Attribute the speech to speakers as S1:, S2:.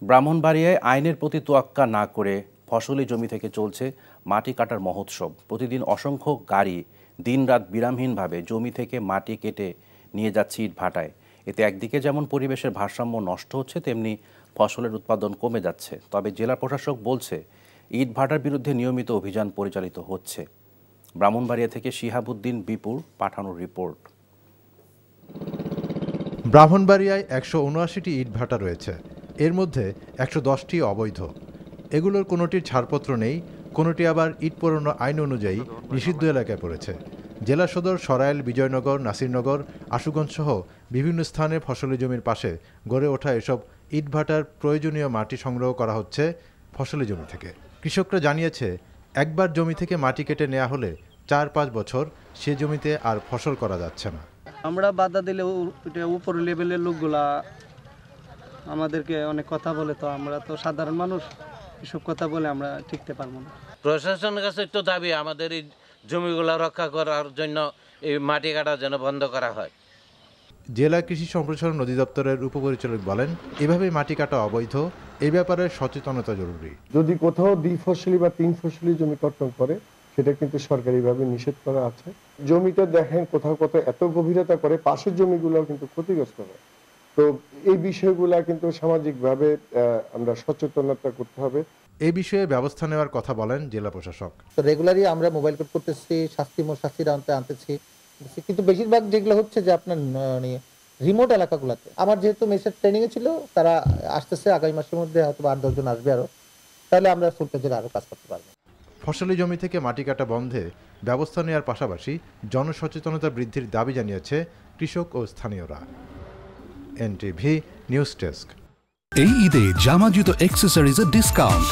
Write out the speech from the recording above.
S1: ব্রাহ্মণবাড়িয়ায় আইনের প্রতি তোয়াক্কা না করে ফসলি জমি থেকে চলছে মাটি কাটার মহোৎসব। প্রতিদিন অসংখ্য গাড়ি দিনরাত বিরামহীনভাবে জমি থেকে মাটি কেটে নিয়ে যাচ্ছে ইটভাটায়। এতে একদিকে যেমন পরিবেশের ভারসাম্য নষ্ট হচ্ছে, তেমনি ফসলের উৎপাদন কমে যাচ্ছে। তবে জেলা প্রশাসক বলছে, ইটভাটার বিরুদ্ধে নিয়মিত অভিযান পরিচালিত হচ্ছে। ব্রাহ্মণবাড়িয়া থেকে শিহাবুদ্দিন বিপুর পাঠানোর রিপোর্ট।
S2: ব্রাহ্মণবাড়িয়ায় ১৭৯টি ইটভাটা রয়েছে। এর মধ্যে ১১০টি অবৈধ। এগুলোর কোনোটির ছাড়পত্র নেই, কোনোটি আবার ইট পোড়ানো আইন অনুযায়ী নিষিদ্ধ এলাকায় পড়েছে। জেলা সদর সরাইল, বিজয়নগর, নাসিরনগর, আশুগঞ্জ সহ বিভিন্ন স্থানে ফসলি জমির পাশে গড়ে ওঠা এসব ইটভাটার প্রয়োজনীয় মাটি সংগ্রহ করা হচ্ছে ফসলি জমি থেকে। কৃষকরা জানিয়েছে, একবার জমি থেকে মাটি কেটে নেওয়া হলে ৪-৫ বছর সে জমিতে আর ফসল করা যাচ্ছে না।
S3: আমরা বাধা দিলে উপর লেভেলের লোকগুলা আমাদেরকে অনেক কথা বলে, তো আমরা তো সাধারণ মানুষ, এসব কথা বলে আমরা টিকতে পারবো না।
S4: প্রশাসনের কাছে একটু দাবি, আমাদের এই জমিগুলো রক্ষা করার জন্য এই মাটি কাটা যেন বন্ধ করা হয়।
S2: জেলা কৃষি সম্প্রসারণ অধিদপ্তরের উপপরিচালক বলেন, এভাবে মাটি কাটা অবৈধ, এই ব্যাপারে সচেতনতা জরুরি।
S5: যদি কোথাও 2 ফসলি বা 3 ফসলি জমি কর্তন করে, সেটা কিন্তু সরকারিভাবে নিষেধ করা আছে। জমিতে দেখেন কোথাও কোথাও এত গভীরতা করে পাশের জমিগুলো কিন্তু ক্ষতিগ্রস্ত হয়। তো এই বিষয়গুলা কিন্তু সামাজিকভাবে আমরা সচেতনতা করতে হবে।
S2: এই বিষয়ে ব্যবস্থা নেওয়ার কথা বলেন জেলা প্রশাসক।
S6: তো রেগুলারই আমরা মোবাইল কোর্ট করতেছি, শাস্তির আনতেছি, কিন্তু বেশিরভাগ যেগুলো হচ্ছে যে আপনার রিমোট এলাকাগুলোতে। আমার যেহেতু মেসের ট্রেনিং এ ছিল, তারা আসতেছে আগামী মাসের মধ্যে, হয়তো 8-10 জন আসবে আরো, তাহলে আমরা ফুল পেজে আরো কাজ করতে পারবো।
S2: ফসলি জমি থেকে মাটি কাটা বন্ধে ব্যবস্থা নেওয়ার পাশাপাশি জনসচেতনতা বৃদ্ধির দাবি জানিয়েছে কৃষক ও স্থানীয়রা। NTV news desk.
S7: এই ঈদে জামা জুতো অ্যাক্সেসরিজের ডিসকাউন্ট।